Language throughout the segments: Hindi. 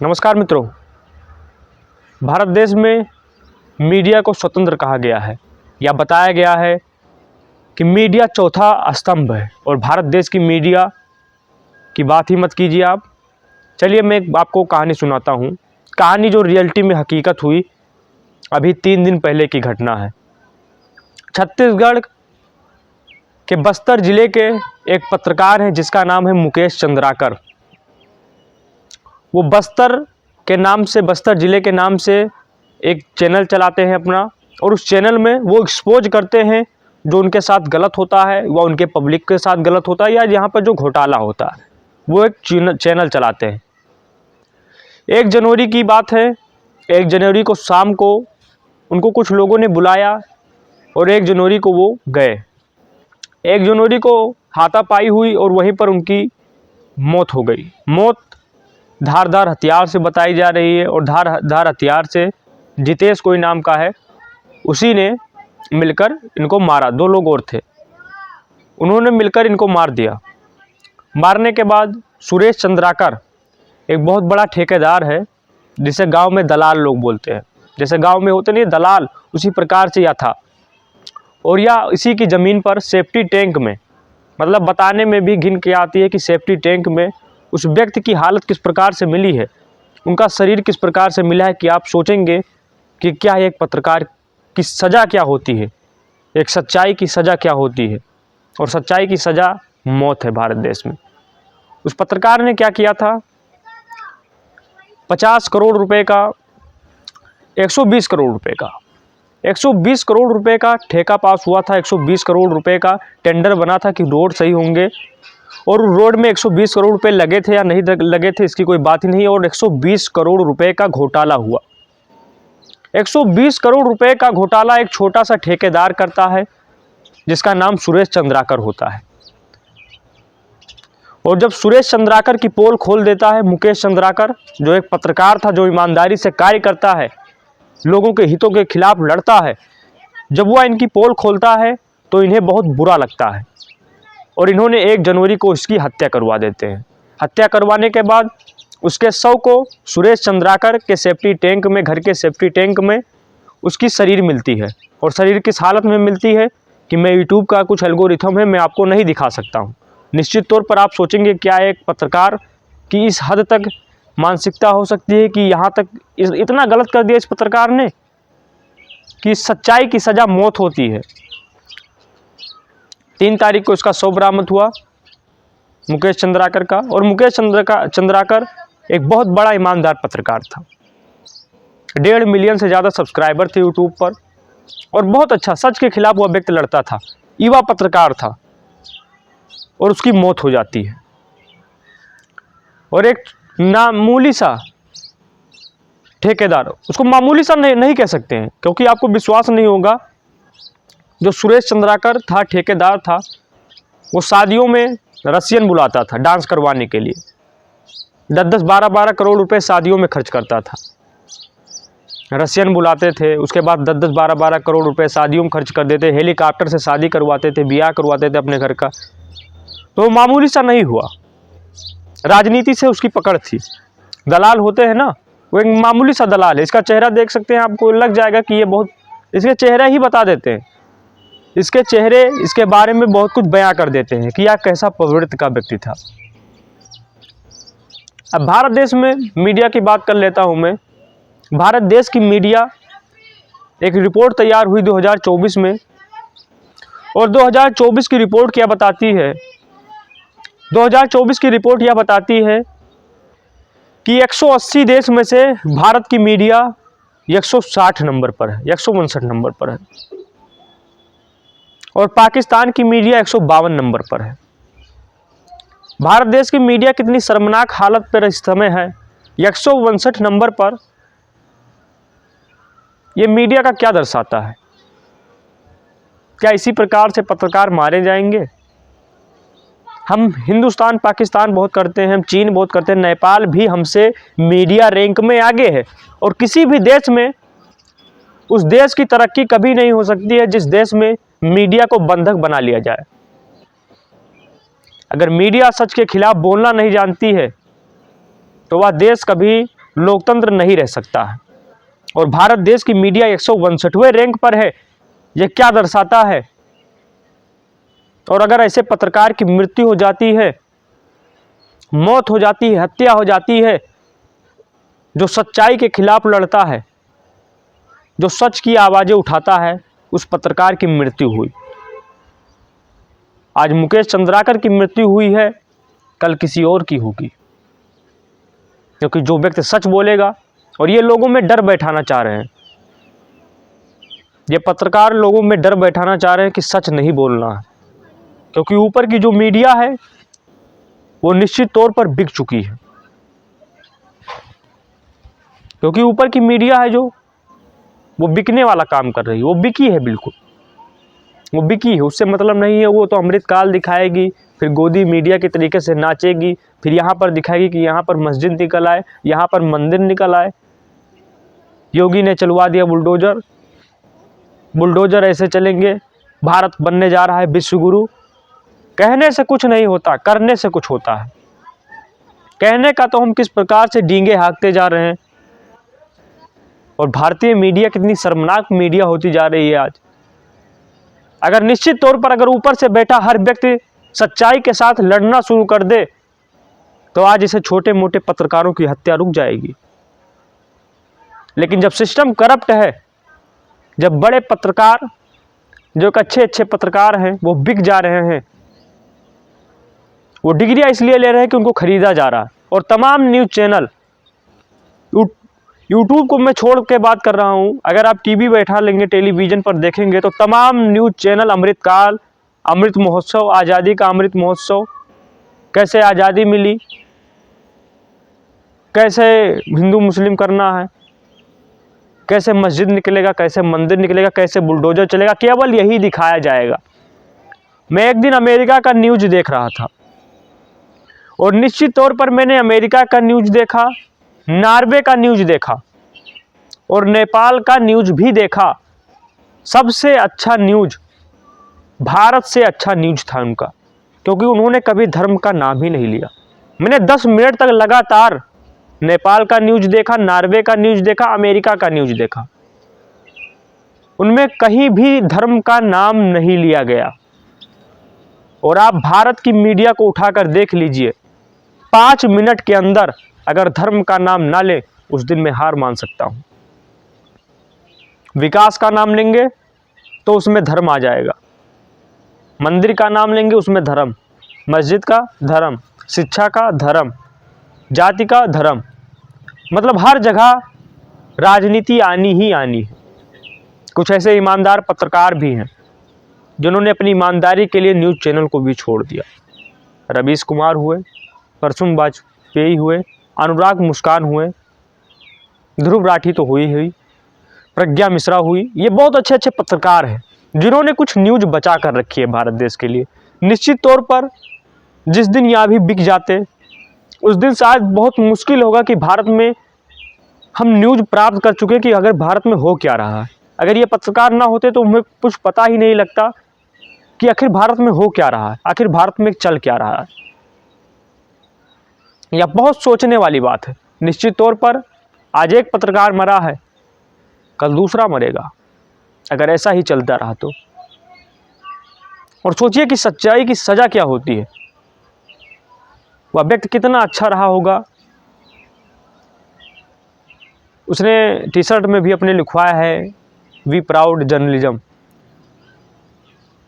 नमस्कार मित्रों। भारत देश में मीडिया को स्वतंत्र कहा गया है या बताया गया है कि मीडिया चौथा स्तंभ है और भारत देश की मीडिया की बात ही मत कीजिए आप। चलिए मैं आपको कहानी सुनाता हूँ। कहानी जो रियलिटी में हकीकत हुई, अभी 3 दिन पहले की घटना है। छत्तीसगढ़ के बस्तर जिले के एक पत्रकार हैं जिसका नाम है मुकेश चंद्राकर। वो बस्तर जिले के नाम से एक चैनल चलाते हैं अपना, और उस चैनल में वो एक्सपोज करते हैं जो उनके साथ गलत होता है व उनके पब्लिक के साथ गलत होता है या यहाँ पर जो घोटाला होता है, वो एक चैनल चलाते हैं। 1 जनवरी की बात है। 1 जनवरी को शाम को उनको कुछ लोगों ने बुलाया और 1 जनवरी को वो गए। 1 जनवरी को हाथापाई हुई और वहीं पर उनकी मौत हो गई। मौत धारदार हथियार से बताई जा रही है और धार हथियार से जितेश कोई नाम का है, उसी ने मिलकर इनको मारा। 2 लोग और थे, उन्होंने मिलकर इनको मार दिया। मारने के बाद सुरेश चंद्राकर एक बहुत बड़ा ठेकेदार है जिसे गांव में दलाल लोग बोलते हैं। जैसे गांव में होते नहीं दलाल, उसी प्रकार से यह था। और यह इसी की ज़मीन पर सेफ्टी टैंक में, मतलब बताने में भी घिन के आती है कि सेफ्टी टैंक में उस व्यक्ति की हालत किस प्रकार से मिली है, उनका शरीर किस प्रकार से मिला है कि आप सोचेंगे कि क्या एक पत्रकार की सज़ा क्या होती है, एक सच्चाई की सज़ा क्या होती है। और सच्चाई की सज़ा मौत है भारत देश में। उस पत्रकार ने क्या किया था, 50 करोड़ रुपए का, 120 करोड़ रुपए का, 120 करोड़ रुपए का ठेका पास हुआ था। 120 करोड़ रुपए का टेंडर बना था कि रोड सही होंगे, और रोड में 120 करोड़ रुपए लगे थे या नहीं लगे थे इसकी कोई बात ही नहीं। और 120 करोड़ रुपए का घोटाला हुआ। 120 करोड़ रुपए का घोटाला एक छोटा सा ठेकेदार करता है जिसका नाम सुरेश चंद्राकर होता है। और जब सुरेश चंद्राकर की पोल खोल देता है मुकेश चंद्राकर, जो एक पत्रकार था, जो ईमानदारी से कार्य करता है, लोगों के हितों के खिलाफ लड़ता है, जब वह इनकी पोल खोलता है तो इन्हें बहुत बुरा लगता है और इन्होंने 1 जनवरी को इसकी हत्या करवा देते हैं। हत्या करवाने के बाद उसके शव को सुरेश चंद्राकर के सेफ्टी टैंक में, घर के सेफ्टी टैंक में उसकी शरीर मिलती है। और शरीर किस हालत में मिलती है कि मैं यूट्यूब का कुछ एल्गोरिथम है, मैं आपको नहीं दिखा सकता हूँ। निश्चित तौर पर आप सोचेंगे क्या एक पत्रकार की इस हद तक मानसिकता हो सकती है कि यहाँ तक इतना गलत कर दिया इस पत्रकार ने कि सच्चाई की सज़ा मौत होती है। 3 तारीख को इसका शव बरामद हुआ मुकेश चंद्राकर का। और मुकेश चंद्राकर एक बहुत बड़ा ईमानदार पत्रकार था। 1.5 मिलियन से ज़्यादा सब्सक्राइबर थे यूट्यूब पर और बहुत अच्छा सच के खिलाफ वह व्यक्ति लड़ता था। युवा पत्रकार था और उसकी मौत हो जाती है। और एक मामूली सा ठेकेदार, उसको मामूली सा नहीं कह सकते हैं क्योंकि आपको विश्वास नहीं होगा, जो सुरेश चंद्राकर था, ठेकेदार था, वो शादियों में रसियन बुलाता था डांस करवाने के लिए। 10-10, 12-12 करोड़ रुपए शादियों में खर्च करता था। रसियन बुलाते थे, उसके बाद 10-10, 12-12 करोड़ रुपए शादियों में खर्च कर देते, हेलीकॉप्टर से शादी करवाते थे, ब्याह करवाते थे अपने घर का। तो मामूली सा नहीं हुआ, राजनीति से उसकी पकड़ थी। दलाल होते हैं ना, वो एक मामूली सा दलाल है। इसका चेहरा देख सकते हैं, आपको लग जाएगा कि ये बहुत, इसके चेहरा ही बता देते हैं, इसके चेहरे इसके बारे में बहुत कुछ बयां कर देते हैं कि यह कैसा प्रवृत्ति का व्यक्ति था। अब भारत देश में मीडिया की बात कर लेता हूं मैं। भारत देश की मीडिया, एक रिपोर्ट तैयार हुई 2024 में, और 2024 की रिपोर्ट क्या बताती है, 2024 की रिपोर्ट यह बताती है कि 180 देश में से भारत की मीडिया 160 नंबर पर है, 159 नंबर पर है, और पाकिस्तान की मीडिया 152 नंबर पर है। भारत देश की मीडिया कितनी शर्मनाक हालत पर इस समय है, 159 नंबर पर। यह मीडिया का क्या दर्शाता है? क्या इसी प्रकार से पत्रकार मारे जाएंगे? हम हिंदुस्तान पाकिस्तान बहुत करते हैं, हम चीन बहुत करते हैं, नेपाल भी हमसे मीडिया रैंक में आगे है। और किसी भी देश में उस देश की तरक्की कभी नहीं हो सकती है जिस देश में मीडिया को बंधक बना लिया जाए। अगर मीडिया सच के खिलाफ बोलना नहीं जानती है तो वह देश कभी लोकतंत्र नहीं रह सकता है। और भारत देश की मीडिया 162वें रैंक पर है। यह क्या दर्शाता है? और अगर ऐसे पत्रकार की मृत्यु हो जाती है, मौत हो जाती है, हत्या हो जाती है, जो सच्चाई के खिलाफ लड़ता है, जो सच की आवाजें उठाता है, उस पत्रकार की मृत्यु हुई। आज मुकेश चंद्राकर की मृत्यु हुई है, कल किसी और की होगी, क्योंकि जो व्यक्ति सच बोलेगा, और ये लोगों में डर बैठाना चाह रहे हैं, ये पत्रकार लोगों में डर बैठाना चाह रहे हैं कि सच नहीं बोलना है, क्योंकि ऊपर की जो मीडिया है वो निश्चित तौर पर बिक चुकी है। क्योंकि ऊपर की मीडिया है जो वो बिकने वाला काम कर रही है, वो बिकी है, बिल्कुल वो बिकी है। उससे मतलब नहीं है, वो तो अमृतकाल दिखाएगी, फिर गोदी मीडिया के तरीके से नाचेगी, फिर यहाँ पर दिखाएगी कि यहाँ पर मस्जिद निकल आए, यहाँ पर मंदिर निकल आए, योगी ने चलवा दिया बुलडोजर, बुलडोजर ऐसे चलेंगे, भारत बनने जा रहा है विश्व गुरु। कहने से कुछ नहीं होता, करने से कुछ होता है। कहने का तो हम किस प्रकार से डींगे हाँकते जा रहे हैं, और भारतीय मीडिया कितनी शर्मनाक मीडिया होती जा रही है आज। अगर निश्चित तौर पर अगर ऊपर से बैठा हर व्यक्ति सच्चाई के साथ लड़ना शुरू कर दे, तो आज इसे छोटे मोटे पत्रकारों की हत्या रुक जाएगी। लेकिन जब सिस्टम करप्ट है, जब बड़े पत्रकार जो अच्छे अच्छे पत्रकार हैं वो बिक जा रहे हैं, वो डिग्रियां इसलिए ले रहे हैं कि उनको खरीदा जा रहा है। और तमाम न्यूज़ चैनल, यूट्यूब को मैं छोड़ के बात कर रहा हूं, अगर आप टीवी बैठा लेंगे, टेलीविज़न पर देखेंगे, तो तमाम न्यूज़ चैनल अमृतकाल, अमृत महोत्सव, आज़ादी का अमृत महोत्सव, कैसे आज़ादी मिली, कैसे हिंदू मुस्लिम करना है, कैसे मस्जिद निकलेगा, कैसे मंदिर निकलेगा, कैसे बुलडोजर चलेगा, केवल यही दिखाया जाएगा। मैं एक दिन अमेरिका का न्यूज़ देख रहा था, और निश्चित तौर पर मैंने अमेरिका का न्यूज़ देखा, नॉर्वे का न्यूज़ देखा, और नेपाल का न्यूज़ भी देखा। सबसे अच्छा न्यूज़, भारत से अच्छा न्यूज़ था उनका, क्योंकि उन्होंने कभी धर्म का नाम ही नहीं लिया। मैंने 10 मिनट तक लगातार नेपाल का न्यूज़ देखा, नॉर्वे का न्यूज़ देखा, अमेरिका का न्यूज़ देखा। उनमें कहीं भी धर्म का नाम नहीं लिया गया। और आप भारत की मीडिया को उठाकर देख लीजिए, 5 मिनट के अंदर अगर धर्म का नाम ना ले, उस दिन मैं हार मान सकता हूं। विकास का नाम लेंगे तो उसमें धर्म आ जाएगा, मंदिर का नाम लेंगे उसमें धर्म, मस्जिद का धर्म, शिक्षा का धर्म, जाति का धर्म, मतलब हर जगह राजनीति आनी ही आनी है। कुछ ऐसे ईमानदार पत्रकार भी हैं जिन्होंने अपनी ईमानदारी के लिए न्यूज़ चैनल को भी छोड़ दिया। रवीश कुमार हुए, प्रसून वाजपेयी हुए, अनुराग मुस्कान हुए, ध्रुव राठी तो हुई हुई, प्रज्ञा मिश्रा हुई। ये बहुत अच्छे अच्छे पत्रकार हैं जिन्होंने कुछ न्यूज़ बचा कर रखी है भारत देश के लिए। निश्चित तौर पर जिस दिन यहाँ भी बिक जाते, उस दिन शायद बहुत मुश्किल होगा कि भारत में हम न्यूज़ प्राप्त कर चुके कि अगर भारत में हो क्या रहा है। अगर ये पत्रकार ना होते तो हमें कुछ पता ही नहीं लगता कि आखिर भारत में हो क्या रहा है, आखिर भारत में चल क्या रहा है। यह बहुत सोचने वाली बात है। निश्चित तौर पर आज एक पत्रकार मरा है, कल दूसरा मरेगा, अगर ऐसा ही चलता रहा तो। और सोचिए कि सच्चाई की सज़ा क्या होती है। वह व्यक्ति कितना अच्छा रहा होगा, उसने टी शर्ट में भी अपने लिखवाया है, वी प्राउड जर्नलिज्म।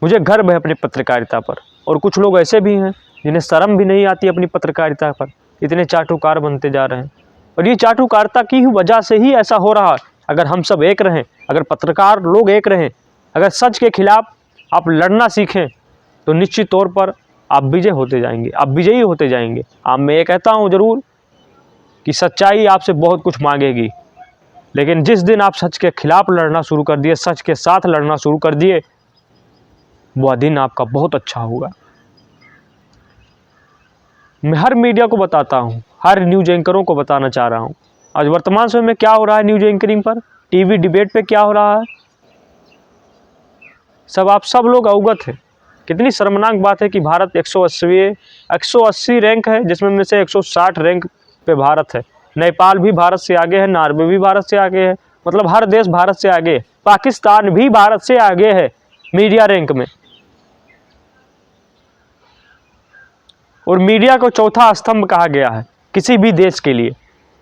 मुझे गर्व है अपनी पत्रकारिता पर। और कुछ लोग ऐसे भी हैं जिन्हें शर्म भी नहीं आती अपनी पत्रकारिता पर, इतने चाटुकार बनते जा रहे हैं। और ये चाटुकारिता की ही वजह से ही ऐसा हो रहा है। अगर हम सब एक रहें, अगर पत्रकार लोग एक रहें, अगर सच के खिलाफ आप लड़ना सीखें, तो निश्चित तौर पर आप विजय होते जाएंगे, आप विजयी होते जाएंगे। मैं ये कहता हूँ ज़रूर कि सच्चाई आपसे बहुत कुछ मांगेगी, लेकिन जिस दिन आप सच के खिलाफ लड़ना शुरू कर दिए, सच के साथ लड़ना शुरू कर दिए, वह दिन आपका बहुत अच्छा होगा। मैं हर मीडिया को बताता हूँ, हर न्यूज़ एंकरों को बताना चाह रहा हूँ, आज वर्तमान समय में क्या हो रहा है न्यूज़ एंकरिंग पर, टीवी डिबेट पे क्या हो रहा है, सब आप सब लोग अवगत हैं। कितनी शर्मनाक बात है कि भारत 180 रैंक है, जिसमें में से 160 रैंक पे भारत है। नेपाल भी भारत से आगे है, नॉर्वे भी भारत से आगे है, मतलब हर देश भारत से आगे है। पाकिस्तान भी भारत से आगे है मीडिया रैंक में। और मीडिया को चौथा स्तंभ कहा गया है किसी भी देश के लिए।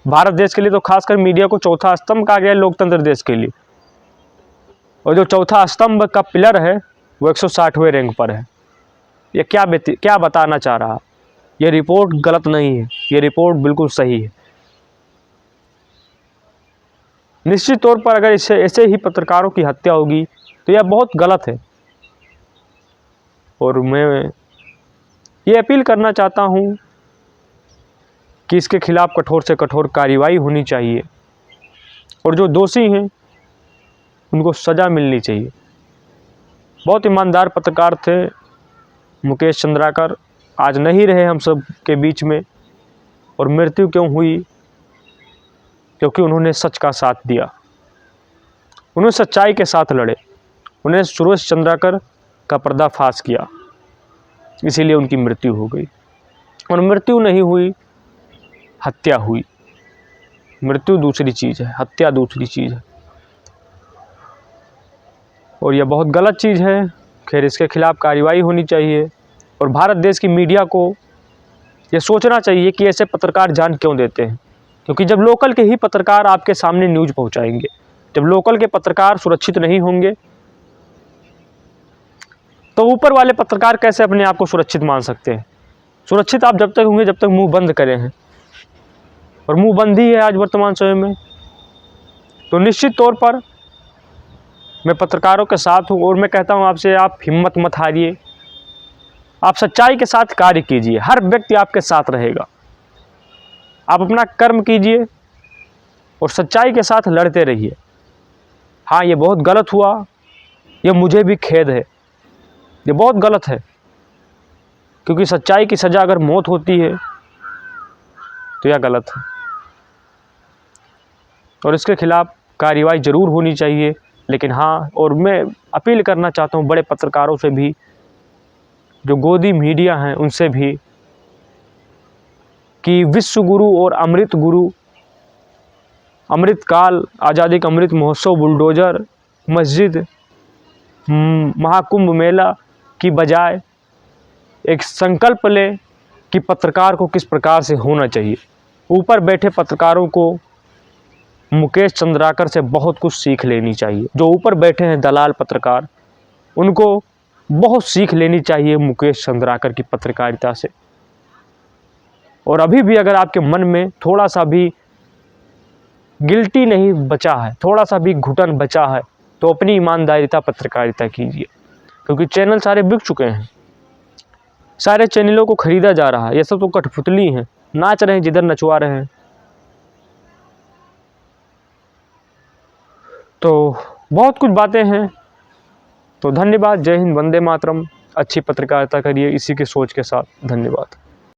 भारत देश के लिए तो खासकर मीडिया को चौथा स्तंभ कहा गया है, लोकतंत्र देश के लिए। और जो चौथा स्तंभ का पिलर है वो 160वें रैंक पर है। ये क्या बताना चाह रहा है? ये रिपोर्ट गलत नहीं है, ये रिपोर्ट बिल्कुल सही है। निश्चित तौर पर अगर ऐसे ही पत्रकारों की हत्या होगी तो यह बहुत गलत है। और मैं ये अपील करना चाहता हूँ कि इसके खिलाफ कठोर से कठोर कार्रवाई होनी चाहिए और जो दोषी हैं उनको सज़ा मिलनी चाहिए। बहुत ईमानदार पत्रकार थे मुकेश चंद्राकर, आज नहीं रहे हम सब के बीच में। और मृत्यु क्यों हुई? क्योंकि उन्होंने सच का साथ दिया, उन्होंने सच्चाई के साथ लड़े, उन्होंने सुरेश चंद्राकर का पर्दाफाश किया, इसीलिए उनकी मृत्यु हो गई। और मृत्यु नहीं हुई, हत्या हुई। मृत्यु दूसरी चीज़ है, हत्या दूसरी चीज़ है और यह बहुत गलत चीज़ है। खैर, इसके खिलाफ कार्रवाई होनी चाहिए और भारत देश की मीडिया को ये सोचना चाहिए कि ऐसे पत्रकार जान क्यों देते हैं। क्योंकि जब लोकल के ही पत्रकार आपके सामने न्यूज़ पहुंचाएंगे, जब लोकल के पत्रकार सुरक्षित नहीं होंगे तो ऊपर वाले पत्रकार कैसे अपने आप को सुरक्षित मान सकते हैं? सुरक्षित आप जब तक होंगे जब तक मुंह बंद करे हैं, और मुंह बंद ही है आज वर्तमान समय में। तो निश्चित तौर पर मैं पत्रकारों के साथ हूँ और मैं कहता हूँ आपसे, आप हिम्मत मत हारिए, आप सच्चाई के साथ कार्य कीजिए, हर व्यक्ति आपके साथ रहेगा। आप अपना कर्म कीजिए और सच्चाई के साथ लड़ते रहिए। हाँ, ये बहुत गलत हुआ, ये मुझे भी खेद है, ये बहुत गलत है। क्योंकि सच्चाई की सज़ा अगर मौत होती है तो यह गलत है और इसके खिलाफ कार्रवाई ज़रूर होनी चाहिए। लेकिन हाँ, और मैं अपील करना चाहता हूँ बड़े पत्रकारों से भी, जो गोदी मीडिया हैं उनसे भी, कि विश्व गुरु और अमृत गुरु, अमृतकाल, आज़ादी का अमृत महोत्सव, बुलडोज़र, मस्जिद, महाकुंभ मेला की बजाय एक संकल्प लें कि पत्रकार को किस प्रकार से होना चाहिए। ऊपर बैठे पत्रकारों को मुकेश चंद्राकर से बहुत कुछ सीख लेनी चाहिए। जो ऊपर बैठे हैं दलाल पत्रकार, उनको बहुत सीख लेनी चाहिए मुकेश चंद्राकर की पत्रकारिता से। और अभी भी अगर आपके मन में थोड़ा सा भी गिल्टी नहीं बचा है, थोड़ा सा भी घुटन बचा है, तो अपनी ईमानदारिता पत्रकारिता कीजिए। क्योंकि चैनल सारे बिक चुके हैं, सारे चैनलों को खरीदा जा रहा है। ये सब तो कठपुतली हैं, नाच रहे हैं जिधर नचवा रहे हैं। तो बहुत कुछ बातें हैं। तो धन्यवाद, जय हिंद, वंदे मातरम। अच्छी पत्रकारिता करिए इसी की सोच के साथ। धन्यवाद।